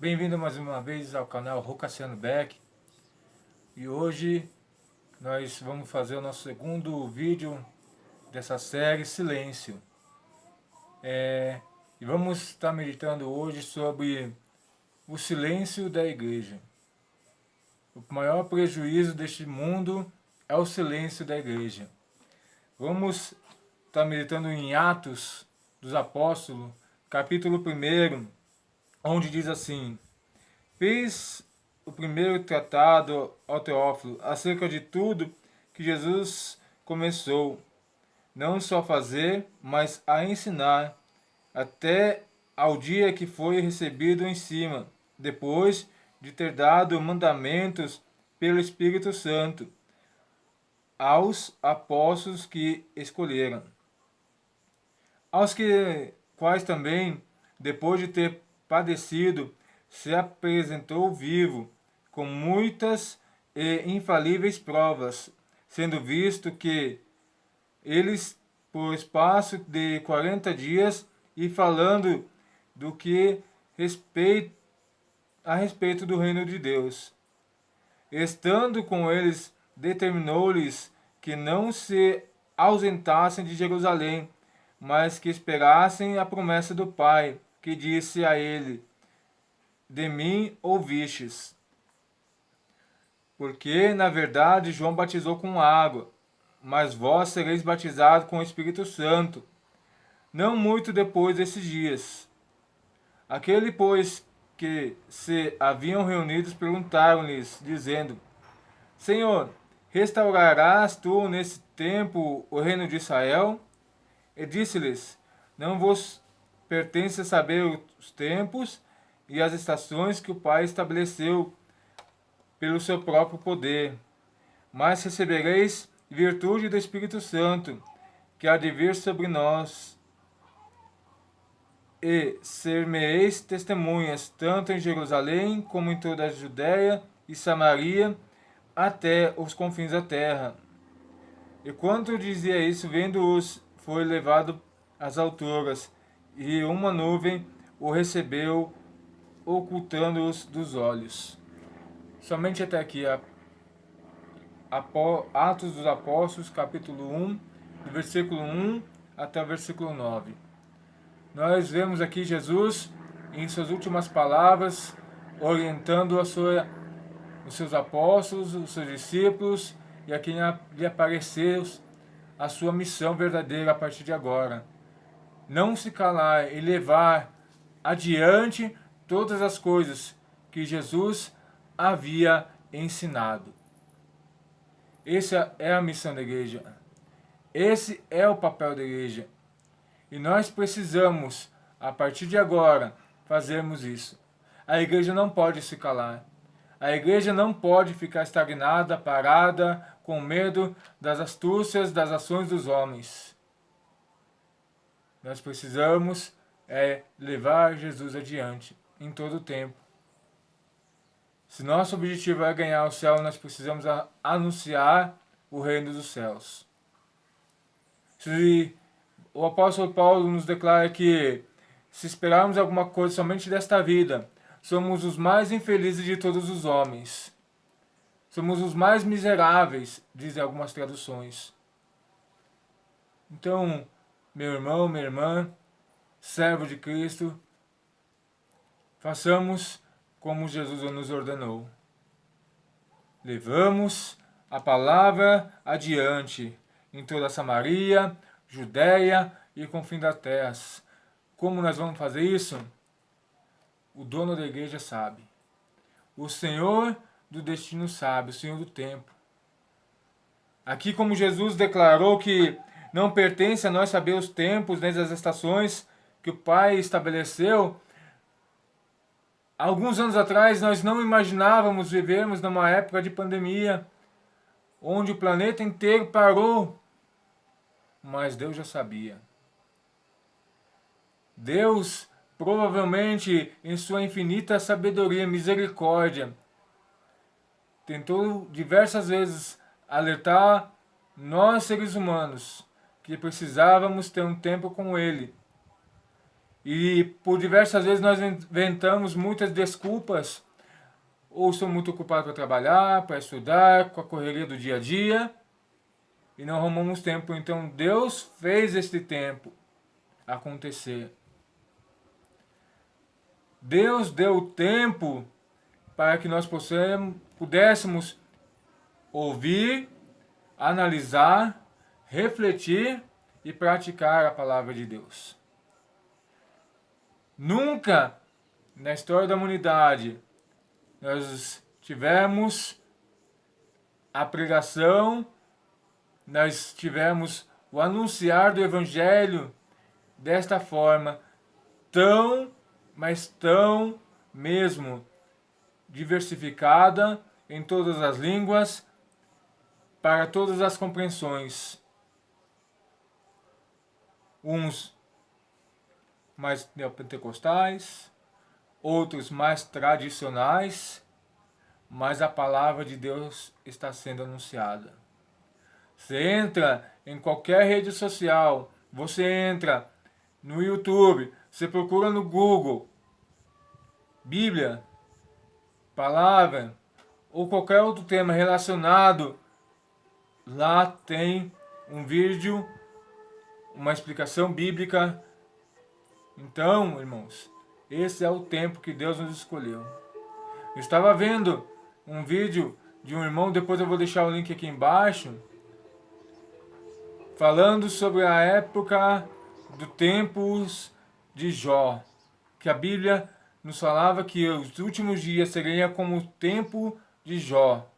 Bem-vindo mais uma vez ao canal Rô Cassiano Beck. E hoje nós vamos fazer o nosso segundo vídeo dessa série Silêncio. E vamos estar meditando hoje sobre o silêncio da igreja. O maior prejuízo deste mundo é o silêncio da igreja. Vamos estar meditando em Atos dos Apóstolos, capítulo 1, onde diz assim: fiz o primeiro tratado ao Teófilo acerca de tudo que Jesus começou, não só a fazer, mas a ensinar, até ao dia que foi recebido em cima, depois de ter dado mandamentos pelo Espírito Santo aos apóstolos que escolheram, aos quais também, depois de ter padecido, se apresentou vivo, com muitas e infalíveis provas, sendo visto que eles, por espaço de 40 dias, e falando do que a respeito do reino de Deus. Estando com eles, determinou-lhes que não se ausentassem de Jerusalém, mas que esperassem a promessa do Pai, que disse a ele: de mim ouvistes. Porque, na verdade, João batizou com água, mas vós sereis batizados com o Espírito Santo, não muito depois desses dias. Aquele, pois, que se haviam reunidos perguntaram-lhes, dizendo: Senhor, restaurarás tu nesse tempo o reino de Israel? E disse-lhes: não vos pertence saber os tempos e as estações que o Pai estabeleceu pelo seu próprio poder, mas recebereis virtude do Espírito Santo, que há de vir sobre nós, e ser-me-eis testemunhas, tanto em Jerusalém como em toda a Judéia e Samaria, até os confins da terra. E quando dizia isso, vendo-os, foi levado às alturas, e uma nuvem o recebeu, ocultando-os dos olhos. Somente até aqui, Atos dos Apóstolos, capítulo 1, do versículo 1 até o versículo 9. Nós vemos aqui Jesus, em suas últimas palavras, orientando os seus apóstolos, os seus discípulos, e a quem lhe apareceu a sua missão verdadeira a partir de agora. Não se calar e levar adiante todas as coisas que Jesus havia ensinado. Essa é a missão da igreja. Esse é o papel da igreja. E nós precisamos, a partir de agora, fazermos isso. A igreja não pode se calar. A igreja não pode ficar estagnada, parada, com medo das astúcias, das ações dos homens. Nós precisamos levar Jesus adiante, em todo o tempo. Se nosso objetivo é ganhar o céu, nós precisamos anunciar o reino dos céus. Se o apóstolo Paulo nos declara que, se esperarmos alguma coisa somente desta vida, somos os mais infelizes de todos os homens. Somos os mais miseráveis, dizem algumas traduções. Então, meu irmão, minha irmã, servo de Cristo, façamos como Jesus nos ordenou. Levamos a palavra adiante em toda a Samaria, Judéia e confim da terra. Como nós vamos fazer isso? O dono da igreja sabe. O Senhor do destino sabe, o Senhor do tempo. Aqui, como Jesus declarou que não pertence a nós saber os tempos, nem as estações que o Pai estabeleceu, alguns anos atrás nós não imaginávamos vivermos numa época de pandemia, onde o planeta inteiro parou, mas Deus já sabia. Deus, provavelmente, em sua infinita sabedoria e misericórdia, tentou diversas vezes alertar nós, seres humanos, que precisávamos ter um tempo com Ele. E por diversas vezes nós inventamos muitas desculpas, ou sou muito ocupado para trabalhar, para estudar, com a correria do dia a dia, e não arrumamos tempo. Então Deus fez este tempo acontecer. Deus deu tempo para que nós pudéssemos ouvir, analisar, refletir e praticar a palavra de Deus. Nunca na história da humanidade nós tivemos a pregação, nós tivemos o anunciar do Evangelho desta forma, tão, mas tão mesmo diversificada em todas as línguas, para todas as compreensões. Uns mais neopentecostais, outros mais tradicionais, mas a palavra de Deus está sendo anunciada. Você entra em qualquer rede social, você entra no YouTube, você procura no Google, Bíblia, palavra, ou qualquer outro tema relacionado, lá tem um vídeo, uma explicação bíblica. Então, irmãos, esse é o tempo que Deus nos escolheu. Eu estava vendo um vídeo de um irmão, depois eu vou deixar o link aqui embaixo, falando sobre a época do tempos de Jó, que a Bíblia nos falava que os últimos dias seriam como o tempo de Jó,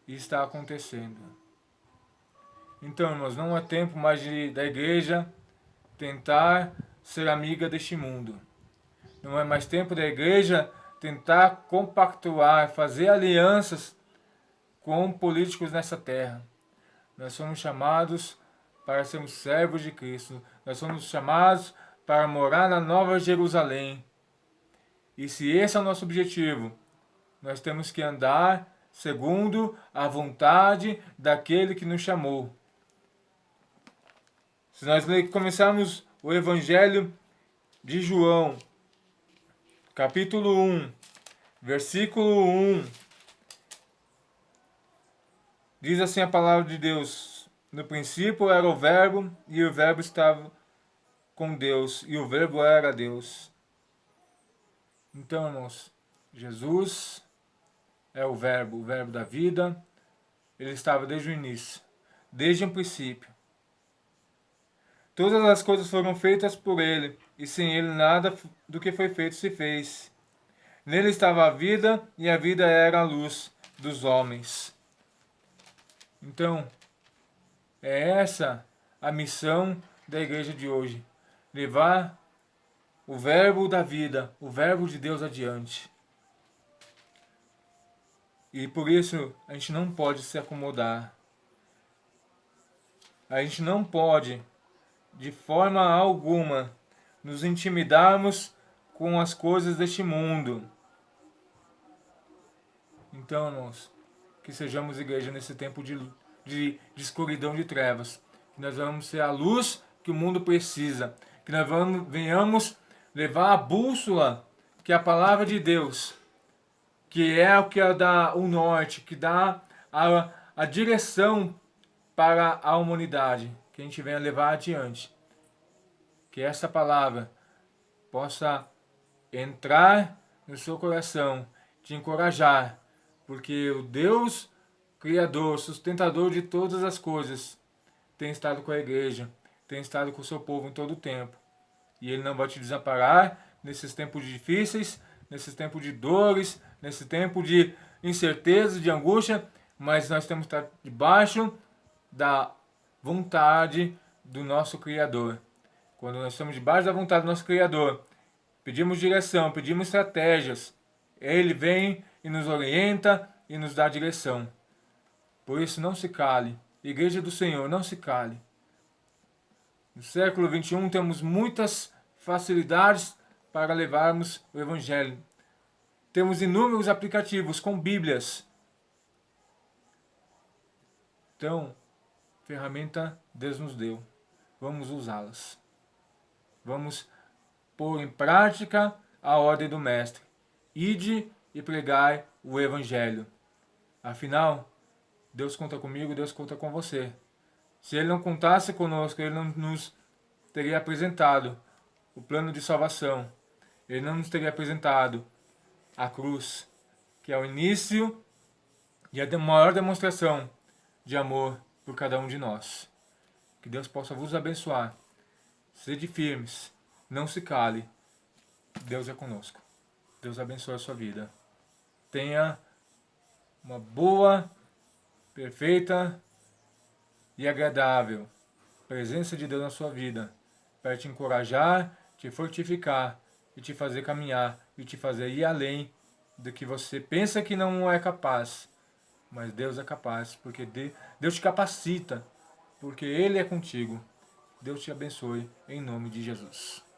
e está acontecendo. Então, irmãos, não é tempo mais da igreja tentar ser amiga deste mundo. Não é mais tempo da igreja tentar compactuar, fazer alianças com políticos nessa terra. Nós somos chamados para sermos servos de Cristo. Nós somos chamados para morar na Nova Jerusalém. E se esse é o nosso objetivo, nós temos que andar segundo a vontade daquele que nos chamou. Se nós começarmos o Evangelho de João, capítulo 1, versículo 1, diz assim a palavra de Deus: no princípio era o Verbo, e o Verbo estava com Deus, e o Verbo era Deus. Então, irmãos, Jesus é o Verbo da vida. Ele estava desde o início, desde o princípio. Todas as coisas foram feitas por ele, e sem ele nada do que foi feito se fez. Nele estava a vida, e a vida era a luz dos homens. Então, é essa a missão da igreja de hoje. Levar o verbo da vida, o verbo de Deus adiante. E por isso a gente não pode se acomodar. A gente não pode, de forma alguma, nos intimidarmos com as coisas deste mundo. Então, irmãos, que sejamos igreja nesse tempo de escuridão, de trevas. Que nós vamos ser a luz que o mundo precisa. Que nós venhamos levar a bússola, que é a palavra de Deus, que é o que dá o norte, que dá a direção para a humanidade, que a gente venha levar adiante. Que essa palavra possa entrar no seu coração, te encorajar, porque o Deus Criador, sustentador de todas as coisas, tem estado com a igreja, tem estado com o seu povo em todo o tempo. E Ele não vai te desamparar nesses tempos difíceis, nesses tempos de dores, nesse tempo de incerteza, de angústia, mas nós temos que estar debaixo da vontade do nosso Criador. Quando nós estamos debaixo da vontade do nosso Criador, pedimos direção, pedimos estratégias, Ele vem e nos orienta e nos dá direção. Por isso, não se cale. Igreja do Senhor, não se cale. No século XXI temos muitas facilidades para levarmos o Evangelho. Temos inúmeros aplicativos com Bíblias. Então, ferramenta Deus nos deu. Vamos usá-las. Vamos pôr em prática a ordem do Mestre. Ide e pregai o Evangelho. Afinal, Deus conta comigo, Deus conta com você. Se Ele não contasse conosco, Ele não nos teria apresentado o plano de salvação. Ele não nos teria apresentado a cruz, que é o início e a maior demonstração de amor por cada um de nós. Que Deus possa vos abençoar. Sede firmes, não se cale. Deus é conosco. Deus abençoe a sua vida. Tenha uma boa, perfeita e agradável presença de Deus na sua vida, para te encorajar, te fortificar e te fazer caminhar e te fazer ir além do que você pensa que não é capaz. Mas Deus é capaz, porque Deus te capacita, porque Ele é contigo. Deus te abençoe, em nome de Jesus.